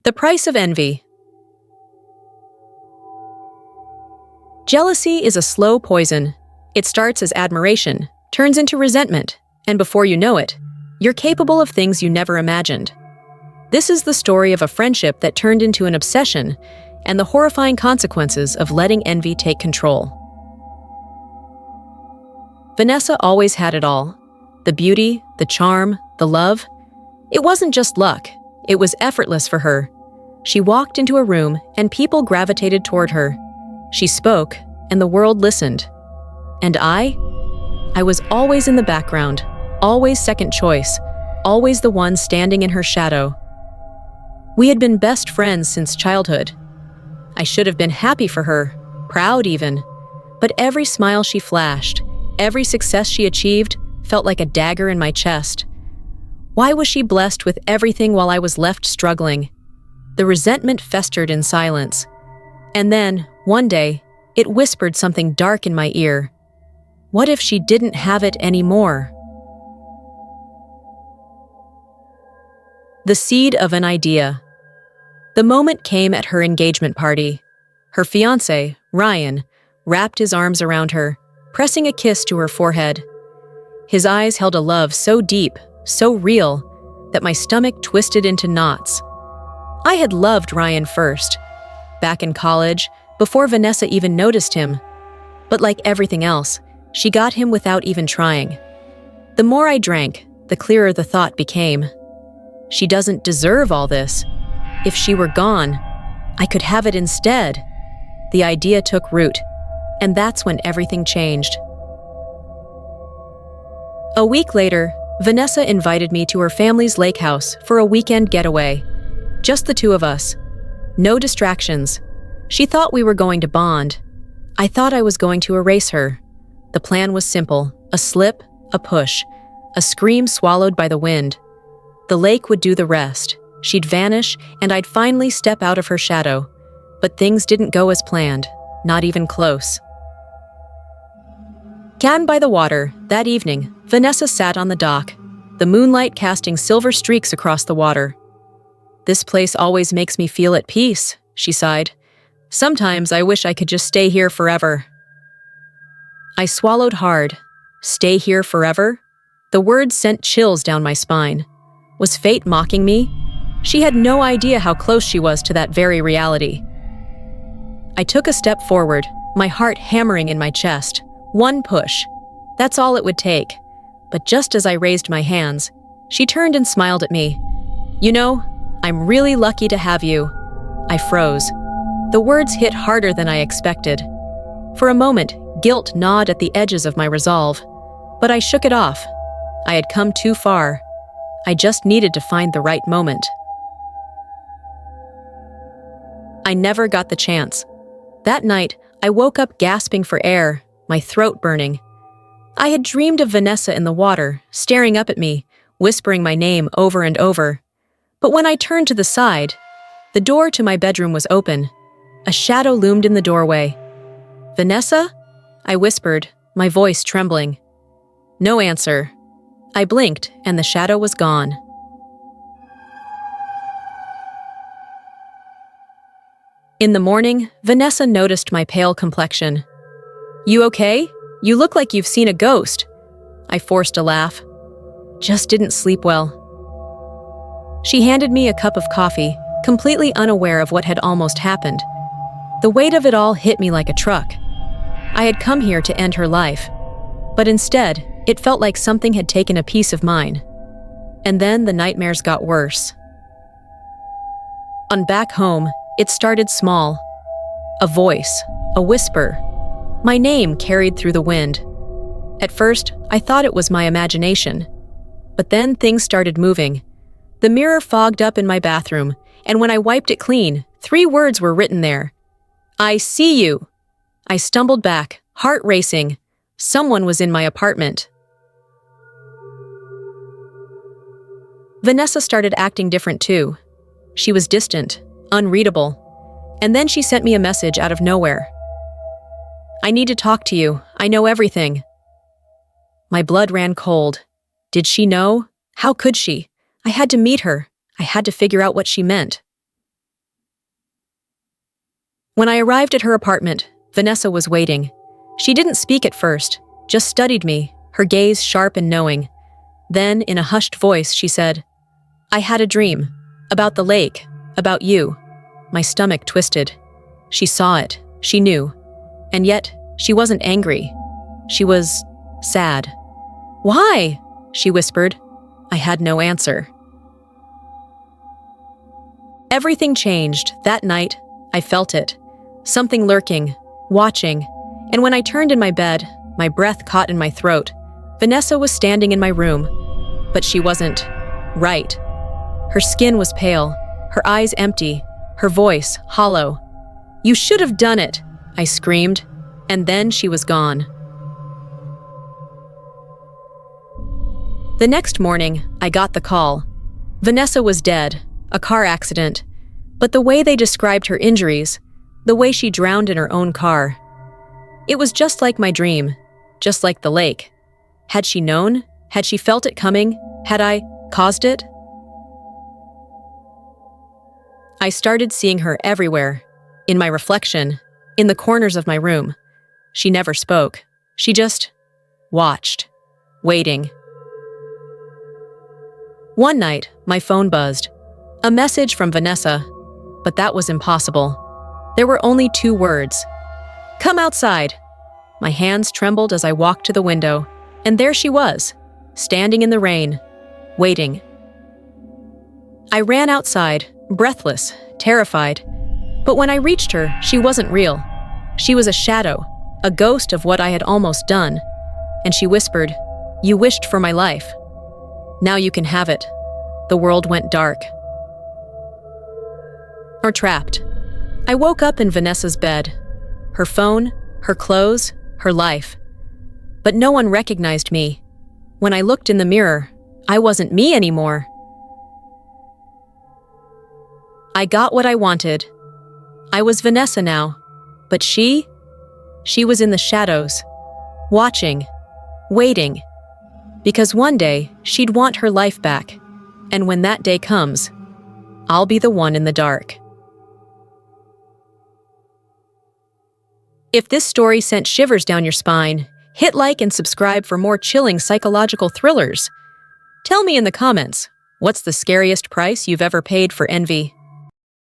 The price of envy. Jealousy is a slow poison. It starts as admiration, turns into resentment, and before you know it, you're capable of things you never imagined. This is the story of a friendship that turned into an obsession and the horrifying consequences of letting envy take control. Vanessa always had it all. The beauty, the charm, the love. It wasn't just luck. It was effortless for her. She walked into a room and people gravitated toward her. She spoke and the world listened. And I was always in the background, always second choice, always the one standing in her shadow. We had been best friends since childhood. I should have been happy for her, proud even. But every smile she flashed, every success she achieved, felt like a dagger in my chest. Why was she blessed with everything while I was left struggling? The resentment festered in silence. And then, one day, it whispered something dark in my ear. What if she didn't have it anymore? The seed of an idea. The moment came at her engagement party. Her fiancé, Ryan, wrapped his arms around her, pressing a kiss to her forehead. His eyes held a love so deep, so real, that my stomach twisted into knots. I had loved Ryan first, back in college, before Vanessa even noticed him. But like everything else, she got him without even trying. The more I drank, the clearer the thought became. She doesn't deserve all this. If she were gone, I could have it instead. The idea took root, and that's when everything changed. A week later, Vanessa invited me to her family's lake house for a weekend getaway. Just the two of us. No distractions. She thought we were going to bond. I thought I was going to erase her. The plan was simple: a slip, a push, a scream swallowed by the wind. The lake would do the rest. She'd vanish, and I'd finally step out of her shadow. But things didn't go as planned, not even close. Camped by the water, that evening, Vanessa sat on the dock, the moonlight casting silver streaks across the water. "This place always makes me feel at peace," she sighed. "Sometimes I wish I could just stay here forever." I swallowed hard. Stay here forever? The words sent chills down my spine. Was fate mocking me? She had no idea how close she was to that very reality. I took a step forward, my heart hammering in my chest. One push. That's all it would take. But just as I raised my hands, she turned and smiled at me. "You know, I'm really lucky to have you." I froze. The words hit harder than I expected. For a moment, guilt gnawed at the edges of my resolve. But I shook it off. I had come too far. I just needed to find the right moment. I never got the chance. That night, I woke up gasping for air, my throat burning. I had dreamed of Vanessa in the water, staring up at me, whispering my name over and over. But when I turned to the side, the door to my bedroom was open. A shadow loomed in the doorway. "Vanessa?" I whispered, my voice trembling. No answer. I blinked, and the shadow was gone. In the morning, Vanessa noticed my pale complexion. "You okay? You look like you've seen a ghost." I forced a laugh. "Just didn't sleep well." She handed me a cup of coffee, completely unaware of what had almost happened. The weight of it all hit me like a truck. I had come here to end her life, but instead, it felt like something had taken a piece of mine. And then the nightmares got worse. On back home, it started small. A voice, a whisper. My name carried through the wind. At first, I thought it was my imagination. But then things started moving. The mirror fogged up in my bathroom, and when I wiped it clean, 3 words were written there. "I see you." I stumbled back, heart racing. Someone was in my apartment. Vanessa started acting different too. She was distant, unreadable. And then she sent me a message out of nowhere. "I need to talk to you. I know everything." My blood ran cold. Did she know? How could she? I had to meet her. I had to figure out what she meant. When I arrived at her apartment, Vanessa was waiting. She didn't speak at first, just studied me, her gaze sharp and knowing. Then, in a hushed voice, she said, "I had a dream. About the lake. About you." My stomach twisted. She saw it. She knew. And yet, she wasn't angry. She was sad. "Why?" she whispered. I had no answer. Everything changed. That night, I felt it. Something lurking, watching. And when I turned in my bed, my breath caught in my throat. Vanessa was standing in my room. But she wasn't right. Her skin was pale, her eyes empty, her voice hollow. "You should have done it," I screamed. And then she was gone. The next morning, I got the call. Vanessa was dead, a car accident. But the way they described her injuries, the way she drowned in her own car, it was just like my dream, just like the lake. Had she known? Had she felt it coming? Had I caused it? I started seeing her everywhere, in my reflection, in the corners of my room. She never spoke. She just watched, waiting. One night, my phone buzzed. A message from Vanessa, but that was impossible. There were only 2 words. "Come outside." My hands trembled as I walked to the window, and there she was, standing in the rain, waiting. I ran outside, breathless, terrified. But when I reached her, she wasn't real. She was a shadow, a ghost of what I had almost done. And she whispered, "You wished for my life. Now you can have it." The world went dark. Or trapped. I woke up in Vanessa's bed. Her phone, her clothes, her life. But no one recognized me. When I looked in the mirror, I wasn't me anymore. I got what I wanted. I was Vanessa now. But she was in the shadows, watching, waiting. Because one day, she'd want her life back. And when that day comes, I'll be the one in the dark. If this story sent shivers down your spine, hit like and subscribe for more chilling psychological thrillers. Tell me in the comments, what's the scariest price you've ever paid for envy?